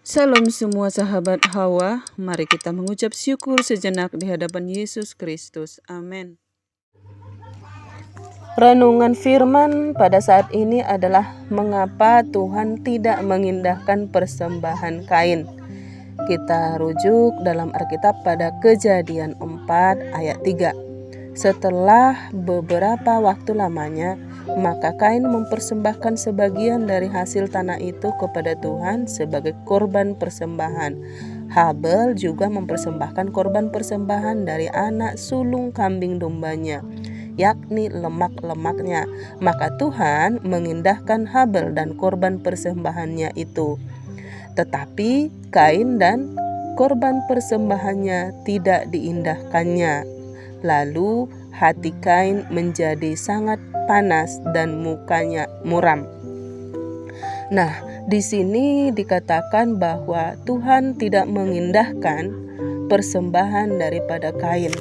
Salam semua sahabat Hawa, mari kita mengucap syukur sejenak di hadapan Yesus Kristus. Amin. Renungan firman pada saat ini adalah mengapa Tuhan tidak mengindahkan persembahan Kain. Kita rujuk dalam Alkitab pada Kejadian 4 ayat 3. Setelah beberapa waktu lamanya, maka Kain mempersembahkan sebagian dari hasil tanah itu kepada Tuhan sebagai korban persembahan. Habel juga mempersembahkan korban persembahan dari anak sulung kambing dombanya, yakni lemak-lemaknya. Maka Tuhan mengindahkan Habel dan korban persembahannya itu. Tetapi Kain dan korban persembahannya tidak diindahkannya. Lalu hati Kain menjadi sangat panas dan mukanya muram. Nah, di sini dikatakan bahwa Tuhan tidak mengindahkan persembahan daripada Kain.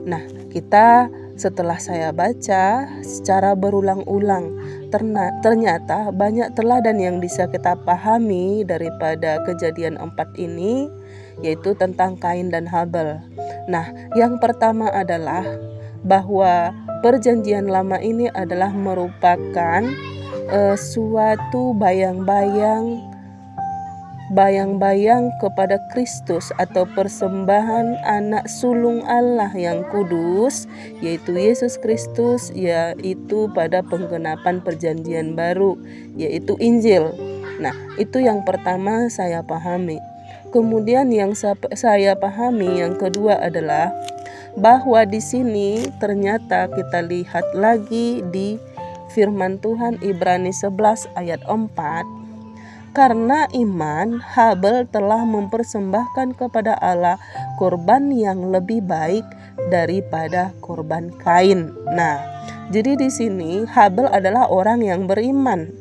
Nah, kita setelah saya baca secara berulang-ulang, ternyata banyak teladan yang bisa kita pahami daripada Kejadian 4 ini, yaitu tentang Kain dan Habel. Nah, yang pertama adalah bahwa perjanjian lama ini adalah merupakan suatu bayang-bayang kepada Kristus atau persembahan anak sulung Allah yang kudus, yaitu Yesus Kristus, yaitu pada penggenapan perjanjian baru, yaitu Injil. Nah, itu yang pertama saya pahami. Kemudian yang saya pahami yang kedua adalah bahwa di sini ternyata kita lihat lagi di firman Tuhan Ibrani 11 ayat 4. Karena iman, Habel telah mempersembahkan kepada Allah korban yang lebih baik daripada korban Kain. Nah, jadi di sini Habel adalah orang yang beriman.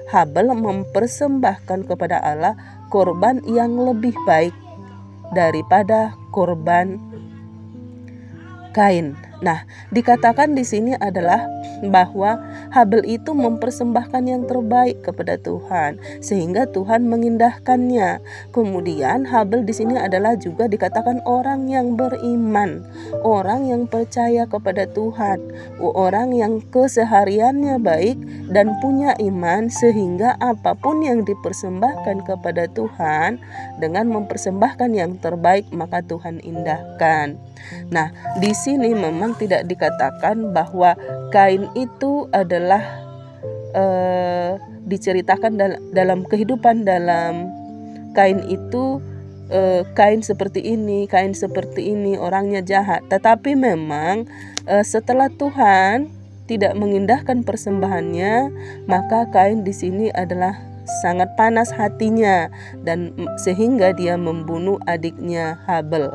Habel mempersembahkan kepada Allah korban yang lebih baik daripada korban Kain. Nah, dikatakan di sini adalah bahwa Habel itu mempersembahkan yang terbaik kepada Tuhan sehingga Tuhan mengindahkannya. Kemudian Habel di sini adalah juga dikatakan orang yang beriman, orang yang percaya kepada Tuhan, orang yang kesehariannya baik dan punya iman sehingga apapun yang dipersembahkan kepada Tuhan dengan mempersembahkan yang terbaik maka Tuhan indahkan. Nah, di sini memang tidak dikatakan bahwa Kain itu adalah diceritakan dalam kehidupan dalam Kain itu Kain seperti ini, orangnya jahat. Tetapi memang setelah Tuhan tidak mengindahkan persembahannya, maka Kain di sini adalah sangat panas hatinya dan sehingga dia membunuh adiknya Habel.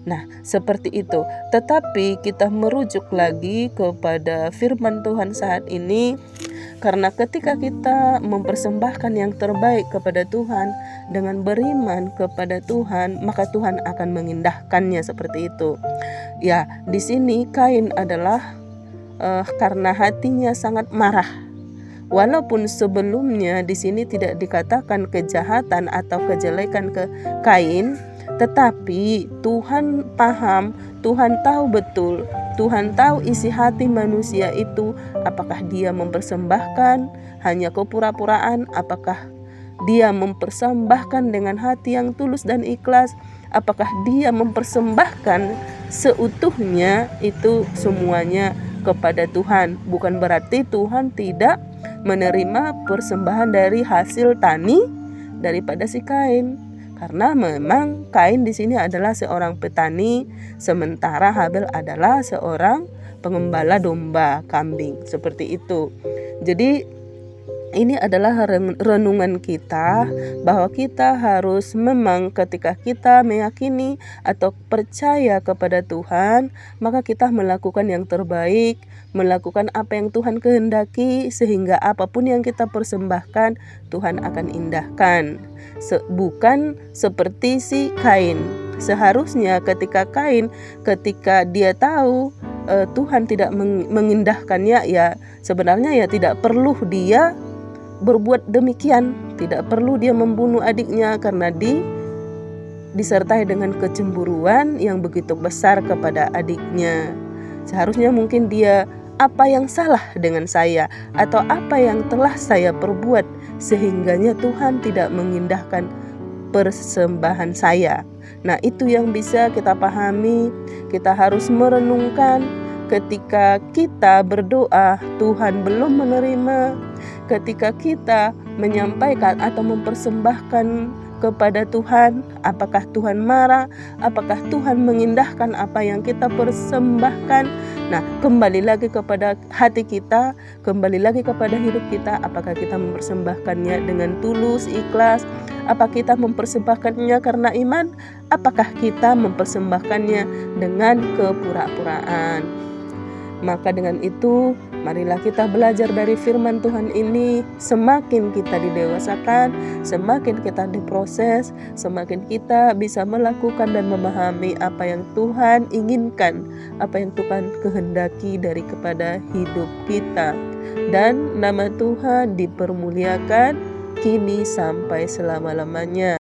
Nah, seperti itu. Tetapi kita merujuk lagi kepada firman Tuhan saat ini, karena ketika kita mempersembahkan yang terbaik kepada Tuhan dengan beriman kepada Tuhan, maka Tuhan akan mengindahkannya seperti itu. Ya, di sini Kain adalah karena hatinya sangat marah. Walaupun sebelumnya di sini tidak dikatakan kejahatan atau kejelekan ke Kain, tetapi Tuhan paham, Tuhan tahu betul, Tuhan tahu isi hati manusia itu, apakah dia mempersembahkan hanya kepura-puraan, apakah dia mempersembahkan dengan hati yang tulus dan ikhlas, apakah dia mempersembahkan seutuhnya, itu semuanya kepada Tuhan. Bukan berarti Tuhan tidak menerima persembahan dari hasil tani daripada si Kain. Karena memang Kain di sini adalah seorang petani, sementara Habel adalah seorang pengembala domba, kambing, seperti itu. Jadi ini adalah renungan kita bahwa kita harus memang ketika kita meyakini atau percaya kepada Tuhan, maka kita melakukan yang terbaik, melakukan apa yang Tuhan kehendaki sehingga apapun yang kita persembahkan Tuhan akan indahkan. Bukan seperti si Kain. Seharusnya ketika dia tahu Tuhan tidak mengindahkannya, ya sebenarnya ya tidak perlu dia berbuat demikian, Tidak perlu dia membunuh adiknya karena disertai dengan kecemburuan yang begitu besar kepada adiknya. Seharusnya mungkin dia, apa yang salah dengan saya atau apa yang telah saya perbuat sehingganya Tuhan tidak mengindahkan persembahan saya. Nah, itu yang bisa kita pahami. Kita harus merenungkan ketika kita berdoa Tuhan belum menerima, ketika kita menyampaikan atau mempersembahkan kepada Tuhan, apakah Tuhan marah? Apakah Tuhan mengindahkan apa yang kita persembahkan? Nah, kembali lagi kepada hati kita, kembali lagi kepada hidup kita. Apakah kita mempersembahkannya dengan tulus, ikhlas? Apa kita mempersembahkannya karena iman? Apakah kita mempersembahkannya dengan kepura-puraan? Maka dengan itu, marilah kita belajar dari firman Tuhan ini. Semakin kita didewasakan, semakin kita diproses, semakin kita bisa melakukan dan memahami apa yang Tuhan inginkan, apa yang Tuhan kehendaki dari kepada hidup kita. Dan nama Tuhan dipermuliakan kini sampai selama-lamanya.